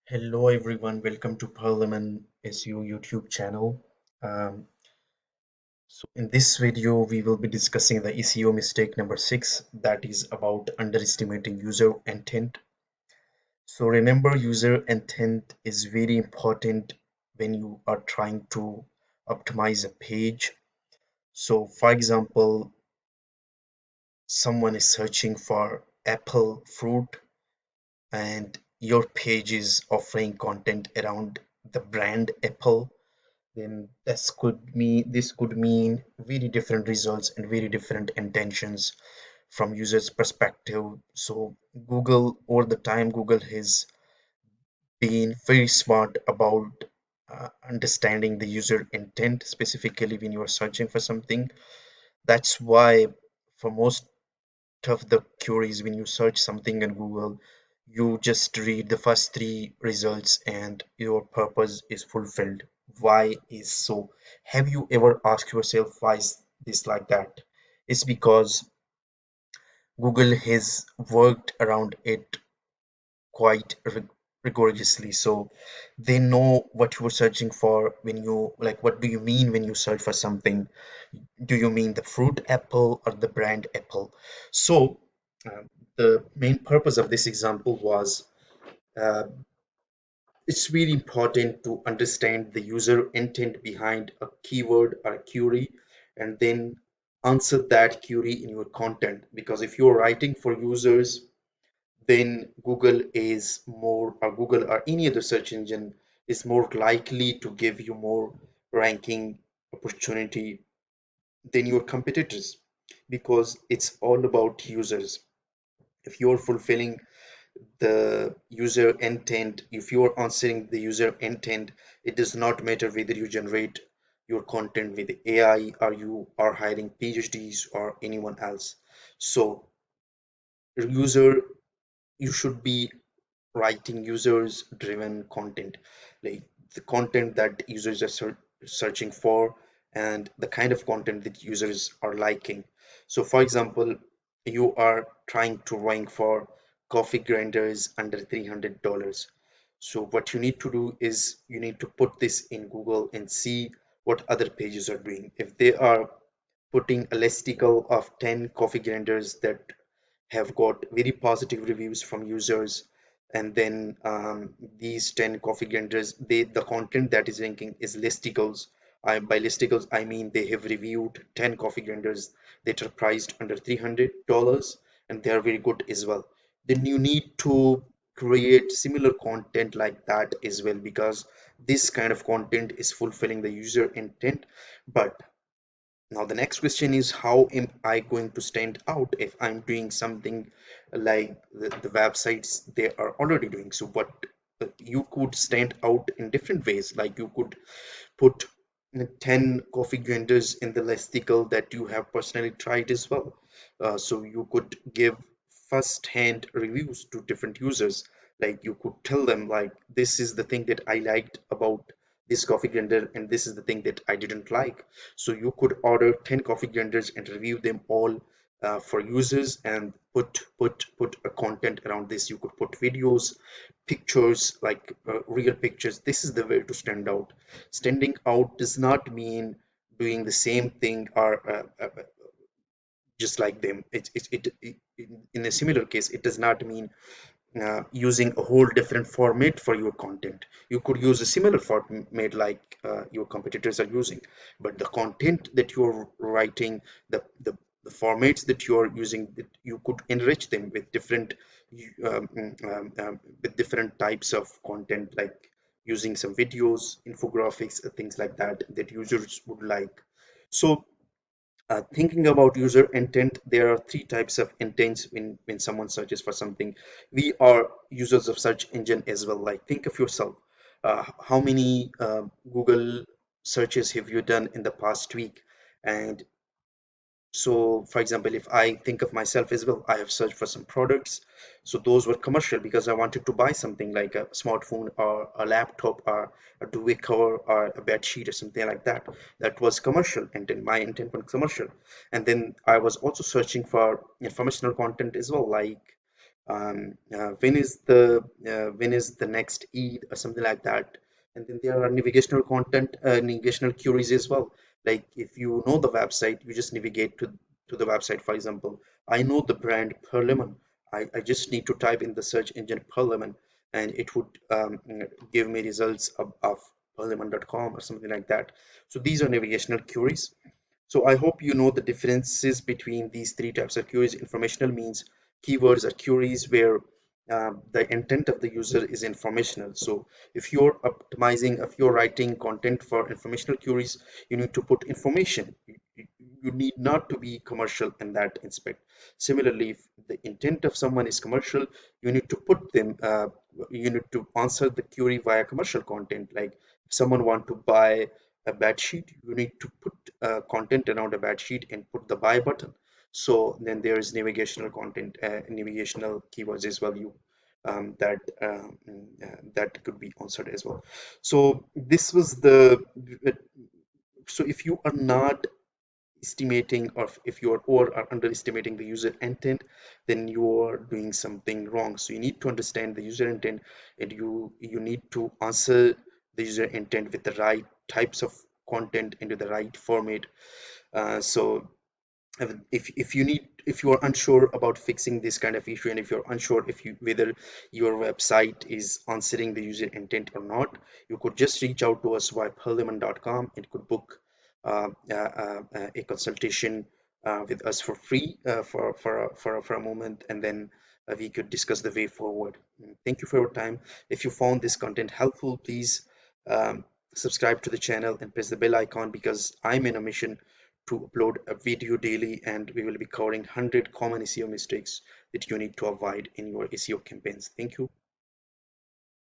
Hello everyone, welcome to Parliament SEO YouTube channel. Um, so in this video, we will be discussing the SEO mistake number 6, that is about underestimating user intent. So remember, user intent is very important when you are trying to optimize a page. So for example, someone is searching for apple fruit and your page is offering content around the brand Apple, then this could mean very different results and very different intentions from users perspective. So Google, over the time, Google has been very smart about understanding the user intent, specifically when you are searching for something. That's why for most of the queries, when you search something in Google, you just read the first three results and your purpose is fulfilled. Why is so? Have you ever asked yourself why is this like that? It's because Google has worked around it quite rigorously. So they know what you're searching for when you like, what do you mean when you search for something? Do you mean the fruit apple or the brand apple? So the main purpose of this example was uh, it's really important to understand the user intent behind a keyword or a query and then answer that query in your content, because if you're writing for users, then Google is more, or Google or any other search engine is more likely to give you more ranking opportunity than your competitors, because it's all about users. If you're fulfilling the user intent, if you're answering the user intent, it does not matter whether you generate your content with AI or you are hiring PhDs or anyone else. So user, you should be writing users driven content, like the content that users are searching for and the kind of content that users are liking. So for example, you are trying to rank for coffee grinders under $300. So what you need to do is you need to put this in Google and see what other pages are doing. If they are putting a listicle of 10 coffee grinders that have got very positive reviews from users, and then these 10 coffee grinders, the content that is ranking is listicles. By listicles I mean they have reviewed 10 coffee grinders that are priced under $300 and they are very good as well. Then you need to create similar content like that as well, because this kind of content is fulfilling the user intent. But now the next question is, how am I going to stand out if I'm doing something like the websites they are already doing? So what you could stand out in different ways, like you could put 10 coffee grinders in the listicle that you have personally tried as well. So you could give first-hand reviews to different users. Like you could tell them like, this is the thing that I liked about this coffee grinder and this is the thing that I didn't like. So you could order 10 coffee grinders and review them all for users and put a content around this. You could put videos, pictures, like real pictures. This is the way to stand out. Standing out does not mean doing the same thing or just like them. In a similar case, it does not mean using a whole different format for your content. You could use a similar format like your competitors are using, but the content that you're writing, the formats that you're using, that you could enrich them with different types of content, like using some videos, infographics, things like that that users would like. So thinking about user intent, there are three types of intents when someone searches for something. We are users of search engine as well. Like think of yourself. How many Google searches have you done in the past week? And so, for example, if I think of myself as well, I have searched for some products. So those were commercial because I wanted to buy something like a smartphone or a laptop or a duvet cover or a bed sheet or something like that. That was commercial intent. My intent was commercial. And then I was also searching for informational content as well, like when is the next Eid or something like that. And then there are navigational content, navigational queries as well. Like if you know the website, you just navigate to the website. For example, I know the brand Perliman. I just need to type in the search engine Perliman, and it would give me results of perliman.com or something like that. So these are navigational queries. So I hope you know the differences between these three types of queries. Informational means keywords are queries where the intent of the user is informational. So if you're optimizing, if you're writing content for informational queries, you need to put information. You need not to be commercial in that aspect. Similarly, if the intent of someone is commercial, you need to put them, you need to answer the query via commercial content. Like if someone want to buy a bed sheet, you need to put content around a bed sheet and put the buy button. So then there is navigational content, navigational keywords as well. That could be answered as well. So this was the so if you are not estimating, or if you are over or underestimating the user intent, then you are doing something wrong. So you need to understand the user intent, and you need to answer the user intent with the right types of content into the right format. So if you need, if you are unsure about fixing this kind of issue, and if you're unsure if you whether your website is answering the user intent or not, you could just reach out to us via perliman.com and could book a consultation with us for free for a moment, and then we could discuss the way forward. Thank you for your time. If you found this content helpful, please um, subscribe to the channel and press the bell icon, because I'm in a mission to upload a video daily, and we will be covering 100 common SEO mistakes that you need to avoid in your SEO campaigns. Thank you.